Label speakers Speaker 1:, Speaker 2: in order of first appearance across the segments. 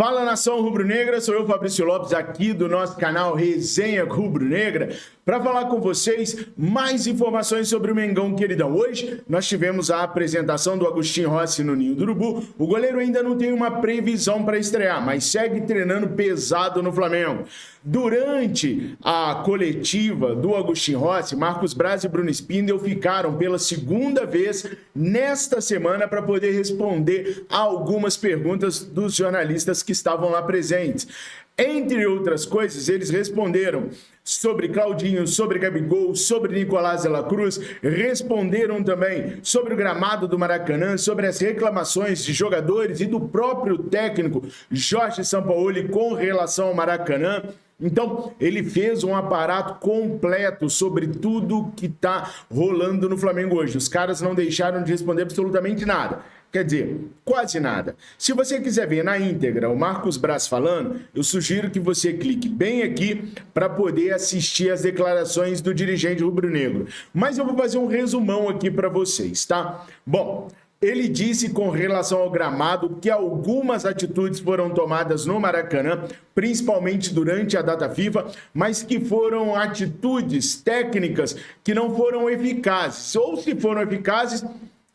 Speaker 1: Fala, nação rubro-negra, sou eu, Fabrício Lopes, aqui do nosso canal Resenha Rubro-Negra, para falar com vocês mais informações sobre o Mengão queridão. Hoje nós tivemos a apresentação do Agustin Rossi no Ninho do Urubu. O goleiro ainda não tem uma previsão para estrear, mas segue treinando pesado no Flamengo. Durante a coletiva do Agustin Rossi, Marcos Braz e Bruno Spindel ficaram pela segunda vez nesta semana para poder responder a algumas perguntas dos jornalistas que estavam lá presentes. Entre outras coisas, eles responderam sobre Claudinho, sobre Gabigol, sobre Nicolás de la Cruz, responderam também sobre o gramado do Maracanã, sobre as reclamações de jogadores e do próprio técnico Jorge Sampaoli com relação ao Maracanã. Então, ele fez um aparato completo sobre tudo que está rolando no Flamengo hoje. Os caras não deixaram de responder absolutamente nada. Quer dizer, quase nada. Se você quiser ver na íntegra o Marcos Braz falando, eu sugiro que você clique bem aqui para poder assistir as declarações do dirigente rubro-negro. Mas eu vou fazer um resumão aqui para vocês, tá? Bom, ele disse com relação ao gramado que algumas atitudes foram tomadas no Maracanã, principalmente durante a data FIFA, mas que foram atitudes técnicas que não foram eficazes. Ou se foram eficazes,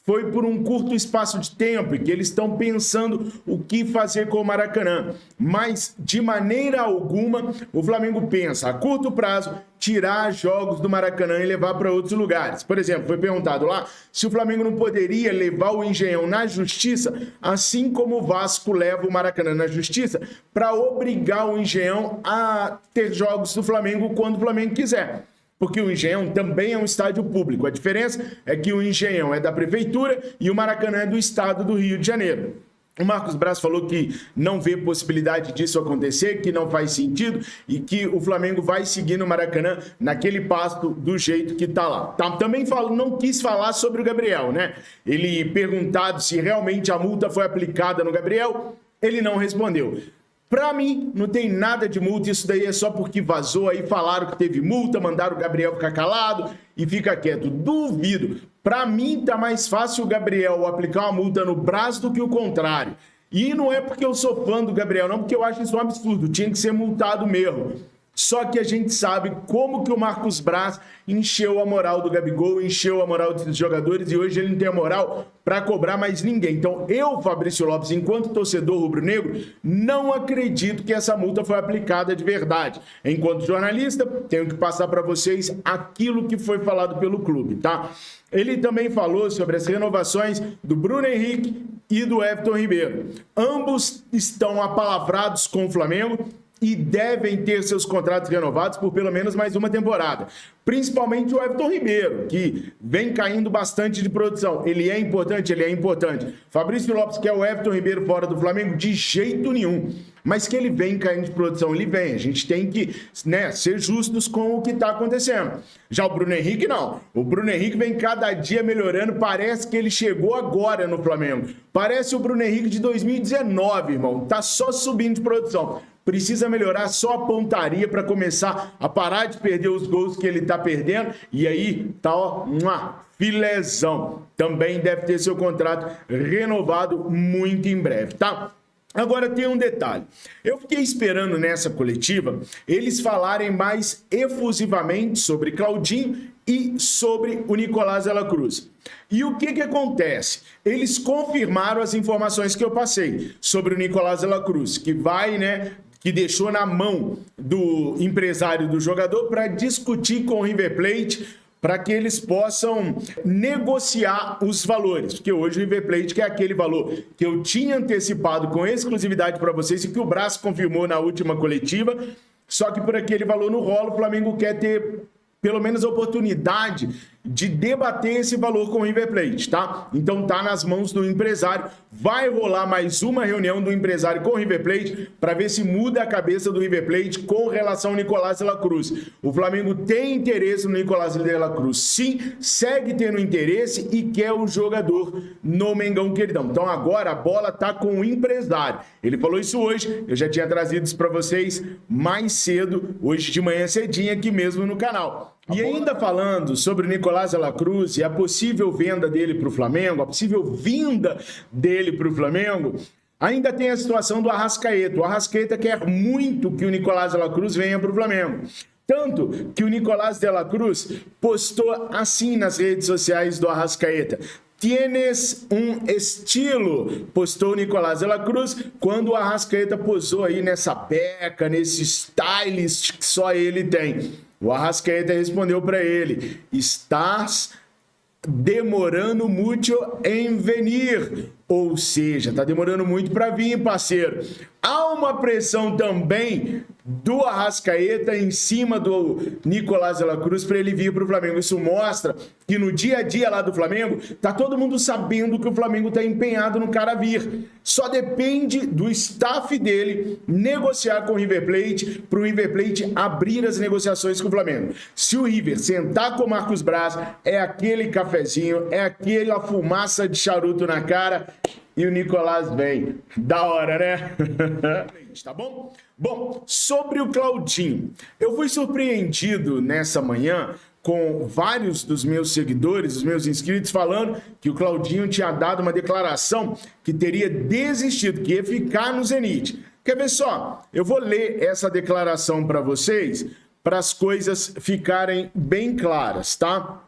Speaker 1: foi por um curto espaço de tempo e que eles estão pensando o que fazer com o Maracanã. Mas, de maneira alguma, o Flamengo pensa a curto prazo tirar jogos do Maracanã e levar para outros lugares. Por exemplo, foi perguntado lá se o Flamengo não poderia levar o Engenhão na justiça, assim como o Vasco leva o Maracanã na justiça, para obrigar o Engenhão a ter jogos do Flamengo quando o Flamengo quiser. Porque o Engenhão também é um estádio público. A diferença é que o Engenhão é da prefeitura e o Maracanã é do estado do Rio de Janeiro. O Marcos Braz falou que não vê possibilidade disso acontecer, que não faz sentido e que o Flamengo vai seguir no Maracanã naquele pasto do jeito que está lá. Também não quis falar sobre o Gabriel, né? Ele perguntado se realmente a multa foi aplicada no Gabriel, ele não respondeu. Pra mim, não tem nada de multa, isso daí é só porque vazou aí, falaram que teve multa, mandaram o Gabriel ficar calado e fica quieto. Duvido. Pra mim, tá mais fácil o Gabriel aplicar uma multa no Braz do que o contrário. E não é porque eu sou fã do Gabriel, não, porque eu acho isso um absurdo, tinha que ser multado mesmo. Só que a gente sabe como que o Marcos Braz encheu a moral do Gabigol, encheu a moral dos jogadores e hoje ele não tem a moral para cobrar mais ninguém. Então eu, Fabrício Lopes, enquanto torcedor rubro-negro, não acredito que essa multa foi aplicada de verdade. Enquanto jornalista, tenho que passar para vocês aquilo que foi falado pelo clube, tá? Ele também falou sobre as renovações do Bruno Henrique e do Everton Ribeiro. Ambos estão apalavrados com o Flamengo e devem ter seus contratos renovados por pelo menos mais uma temporada. Principalmente o Everton Ribeiro, que vem caindo bastante de produção. Ele é importante? Ele é importante. Fabrício Lopes quer o Everton Ribeiro fora do Flamengo? De jeito nenhum. Mas que ele vem caindo de produção, ele vem. A gente tem que, ser justos com o que está acontecendo. Já o Bruno Henrique, não. O Bruno Henrique vem cada dia melhorando. Parece que ele chegou agora no Flamengo. Parece o Bruno Henrique de 2019, irmão. Tá só subindo de produção. Precisa melhorar só a pontaria para começar a parar de perder os gols que ele está perdendo. E aí tá, ó, filézão. Também deve ter seu contrato renovado muito em breve, tá? Agora tem um detalhe. Eu fiquei esperando nessa coletiva eles falarem mais efusivamente sobre Claudinho e sobre o Nicolás de la Cruz. E o que acontece? Eles confirmaram as informações que eu passei sobre o Nicolás de la Cruz, que vai, que deixou na mão do empresário do jogador para discutir com o River Plate para que eles possam negociar os valores, porque hoje o River Plate quer aquele valor que eu tinha antecipado com exclusividade para vocês e que o Braz confirmou na última coletiva, só que por aquele valor no rolo o Flamengo quer ter pelo menos a oportunidade de debater esse valor com o River Plate, tá? Então tá nas mãos do empresário. Vai rolar mais uma reunião do empresário com o River Plate para ver se muda a cabeça do River Plate com relação ao Nicolás de la Cruz. O Flamengo tem interesse no Nicolás de la Cruz, sim, segue tendo interesse e quer o jogador no Mengão queridão. Então agora a bola tá com o empresário. Ele falou isso hoje, eu já tinha trazido isso para vocês mais cedo, hoje de manhã cedinho aqui mesmo no canal. E ainda falando sobre o Nicolás de la Cruz e a possível venda dele para o Flamengo, a possível vinda dele para o Flamengo, Ainda tem a situação do Arrascaeta. O Arrascaeta quer muito que o Nicolás de la Cruz venha para o Flamengo. Tanto que o Nicolás de la Cruz postou assim nas redes sociais do Arrascaeta: "Tienes um estilo", postou o Nicolás de la Cruz, quando o Arrascaeta posou aí nessa peca, nesse stylist que só ele tem. O Arrascaeta respondeu para ele: "Estás demorando muito em venir", ou seja, tá demorando muito para vir, parceiro. Há uma pressão também do Arrascaeta em cima do Nicolás de la Cruz para ele vir para o Flamengo. Isso mostra que no dia a dia lá do Flamengo, tá todo mundo sabendo que o Flamengo tá empenhado no cara vir. Só depende do staff dele negociar com o River Plate, para o River Plate abrir as negociações com o Flamengo. Se o River sentar com o Marcos Braz, é aquele cafezinho, é aquela fumaça de charuto na cara, e o Nicolás vem. Da hora, né? Tá bom? Bom, sobre o Claudinho, eu fui surpreendido nessa manhã com vários dos meus seguidores, os meus inscritos, falando que o Claudinho tinha dado uma declaração que teria desistido, que ia ficar no Zenit. Quer ver só? Eu vou ler essa declaração para vocês, para as coisas ficarem bem claras, tá?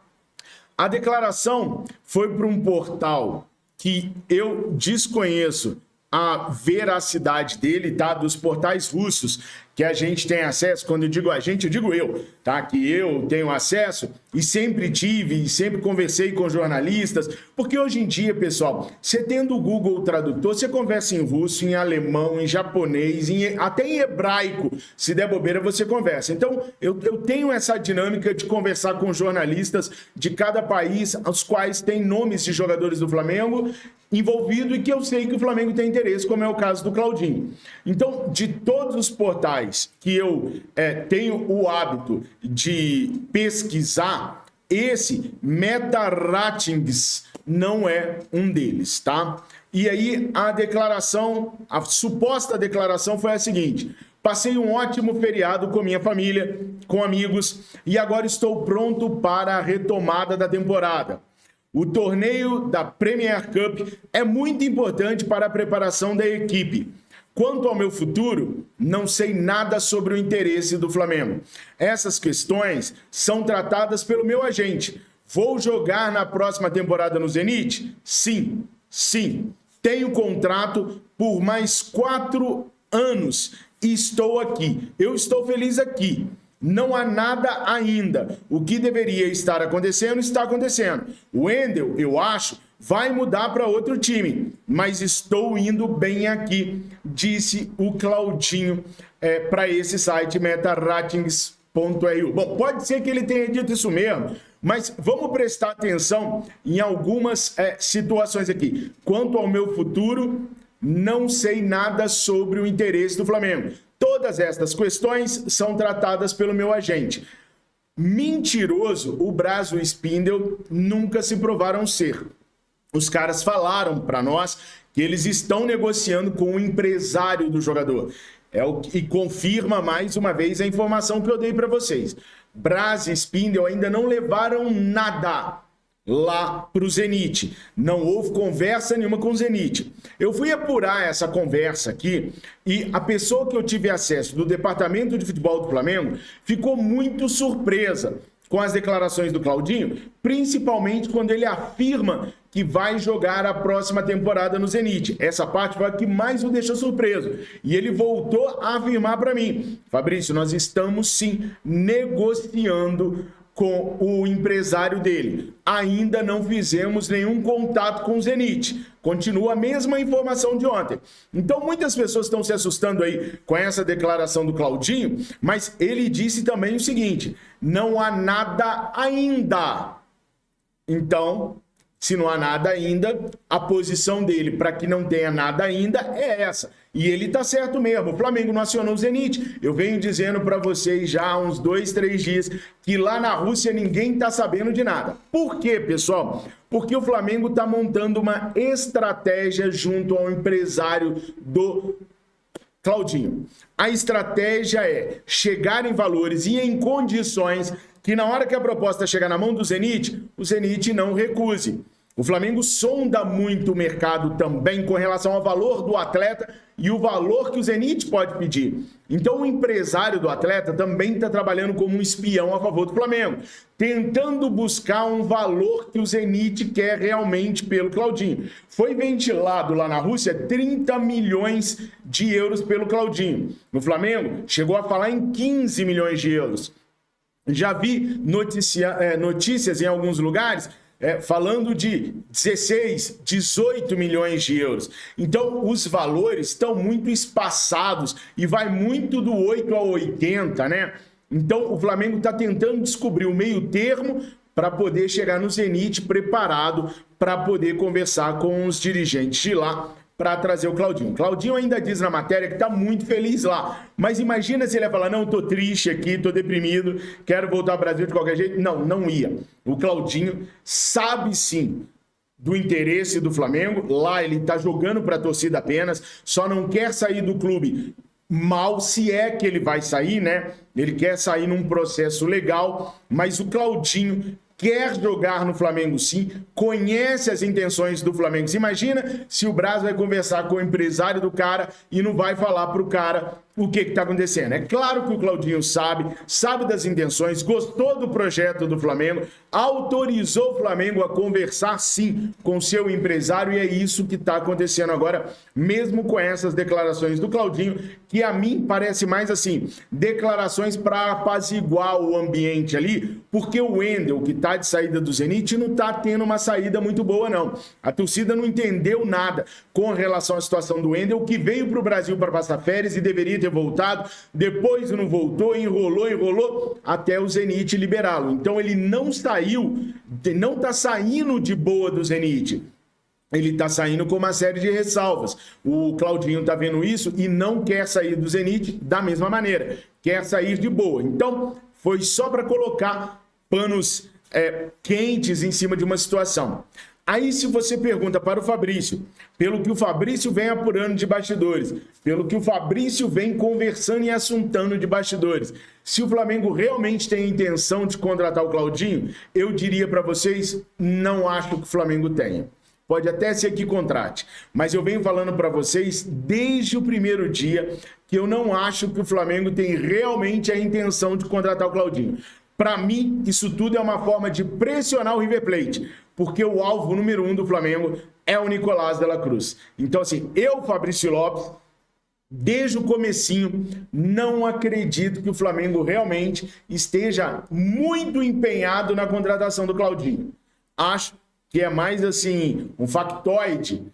Speaker 1: A declaração foi para um portal que eu desconheço a veracidade dele, tá? Dos portais russos que a gente tem acesso. Quando eu digo a gente, eu digo eu, tá? Que eu tenho acesso e sempre tive e sempre conversei com jornalistas, porque hoje em dia, pessoal, você tendo o Google Tradutor, você conversa em russo, em alemão, em japonês, até em hebraico, se der bobeira, você conversa. Então, eu tenho essa dinâmica de conversar com jornalistas de cada país, os quais têm nomes de jogadores do Flamengo envolvido e que eu sei que o Flamengo tem interesse, como é o caso do Claudinho. Então, de todos os portais que eu tenho o hábito de pesquisar, esse MetaRatings não é um deles, tá? E aí a declaração, a suposta declaração foi a seguinte: "Passei um ótimo feriado com minha família, com amigos, e agora estou pronto para a retomada da temporada. O torneio da Premier Cup é muito importante para a preparação da equipe. Quanto ao meu futuro, não sei nada sobre o interesse do Flamengo. Essas questões são tratadas pelo meu agente. Vou jogar na próxima temporada no Zenit? Sim, sim. Tenho contrato por mais 4 anos e estou aqui. Eu estou feliz aqui. Não há nada ainda. O que deveria estar acontecendo, está acontecendo. O Wendel, eu acho, vai mudar para outro time, mas estou indo bem aqui", disse o Claudinho para esse site metaratings.ru. Bom, pode ser que ele tenha dito isso mesmo, mas vamos prestar atenção em algumas situações aqui. "Quanto ao meu futuro, não sei nada sobre o interesse do Flamengo. Todas estas questões são tratadas pelo meu agente. Mentiroso, o Braz e o Spindle nunca se provaram ser. Os caras falaram para nós que eles estão negociando com o empresário do jogador. E confirma mais uma vez a informação que eu dei para vocês. Braz e Spindle ainda não levaram nada lá para o Zenit. Não houve conversa nenhuma com o Zenit. Eu fui apurar essa conversa aqui e a pessoa que eu tive acesso do departamento de futebol do Flamengo ficou muito surpresa com as declarações do Claudinho, principalmente quando ele afirma que vai jogar a próxima temporada no Zenit. Essa parte foi a que mais o deixou surpreso. E ele voltou a afirmar para mim: "Fabrício, nós estamos sim negociando com o empresário dele. Ainda não fizemos nenhum contato com o Zenit." Continua a mesma informação de ontem. Então, muitas pessoas estão se assustando aí com essa declaração do Claudinho, mas ele disse também o seguinte: não há nada ainda. Então, se não há nada ainda, a posição dele para que não tenha nada ainda é essa. E ele tá certo mesmo. O Flamengo não acionou o Zenit. Eu venho dizendo para vocês já há uns 2, 3 dias que lá na Rússia ninguém tá sabendo de nada. Por quê, pessoal? Porque o Flamengo tá montando uma estratégia junto ao empresário do Claudinho. A estratégia é chegar em valores e em condições que na hora que a proposta chegar na mão do Zenit, o Zenit não recuse. O Flamengo sonda muito o mercado também com relação ao valor do atleta e o valor que o Zenit pode pedir. Então o empresário do atleta também está trabalhando como um espião a favor do Flamengo, tentando buscar um valor que o Zenit quer realmente pelo Claudinho. Foi ventilado lá na Rússia 30 milhões de euros pelo Claudinho. No Flamengo chegou a falar em 15 milhões de euros. Já vi notícias em alguns lugares falando de 16, 18 milhões de euros. Então, os valores estão muito espaçados e vai muito do 8 a 80, né? Então, o Flamengo está tentando descobrir o meio termo para poder chegar no Zenit preparado para poder conversar com os dirigentes de lá para trazer o Claudinho. Claudinho ainda diz na matéria que está muito feliz lá, mas imagina se ele ia falar, não, tô triste aqui, tô deprimido, quero voltar ao Brasil de qualquer jeito. Não, não ia. O Claudinho sabe sim do interesse do Flamengo, lá ele tá jogando para a torcida apenas, só não quer sair do clube mal, se é que ele vai sair, né? Ele quer sair num processo legal, mas o Claudinho quer jogar no Flamengo sim, conhece as intenções do Flamengo. Você imagina se o Braz vai conversar com o empresário do cara e não vai falar pro cara o que está acontecendo. É claro que o Claudinho sabe das intenções, gostou do projeto do Flamengo, autorizou o Flamengo a conversar sim com seu empresário e é isso que está acontecendo agora, mesmo com essas declarações do Claudinho, que a mim parece mais assim, declarações para apaziguar o ambiente ali, porque o Wendel, que está de saída do Zenit, não está tendo uma saída muito boa não. A torcida não entendeu nada com relação à situação do Wendel, que veio para o Brasil para passar férias e deveria ter voltado, depois não voltou, enrolou, até o Zenit liberá-lo. Então ele não está saindo de boa do Zenit. Ele está saindo com uma série de ressalvas. O Claudinho está vendo isso e não quer sair do Zenit da mesma maneira. Quer sair de boa. Então, foi só para colocar panos quentes em cima de uma situação. Aí, se você pergunta para o Fabrício, pelo que o Fabrício vem apurando de bastidores, pelo que o Fabrício vem conversando e assuntando de bastidores, se o Flamengo realmente tem a intenção de contratar o Claudinho, eu diria para vocês, não acho que o Flamengo tenha. Pode até ser que contrate, mas eu venho falando para vocês desde o primeiro dia que eu não acho que o Flamengo tem realmente a intenção de contratar o Claudinho. Para mim, isso tudo é uma forma de pressionar o River Plate, porque o alvo número 1 do Flamengo é o Nicolás de la Cruz. Então, assim, eu, Fabrício Lopes, desde o comecinho, não acredito que o Flamengo realmente esteja muito empenhado na contratação do Claudinho. Acho que é mais, assim, um factoide,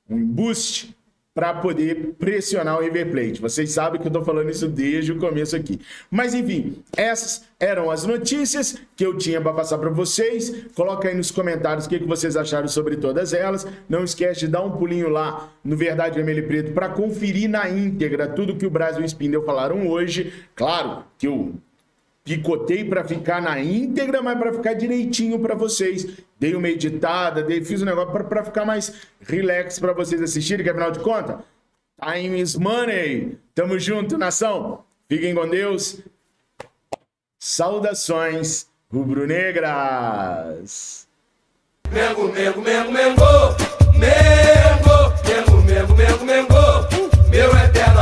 Speaker 1: um embuste, para poder pressionar o River Plate. Vocês sabem que eu estou falando isso desde o começo aqui. Mas, enfim, essas eram as notícias que eu tinha para passar para vocês. Coloca aí nos comentários o que vocês acharam sobre todas elas. Não esquece de dar um pulinho lá no Verdade Vermelho e Preto para conferir na íntegra tudo que o Braz e o Spindel falaram hoje. Claro que eu picotei para ficar na íntegra, mas para ficar direitinho para vocês. Dei uma editada, fiz um negócio para ficar mais relax para vocês assistirem, que afinal de contas, time is money. Tamo junto, nação. Fiquem com Deus. Saudações rubro-negras.
Speaker 2: Mengo, mengo, mengo, mengo. Mengo, mengo, mengo, mengo, mengo. Meu eterno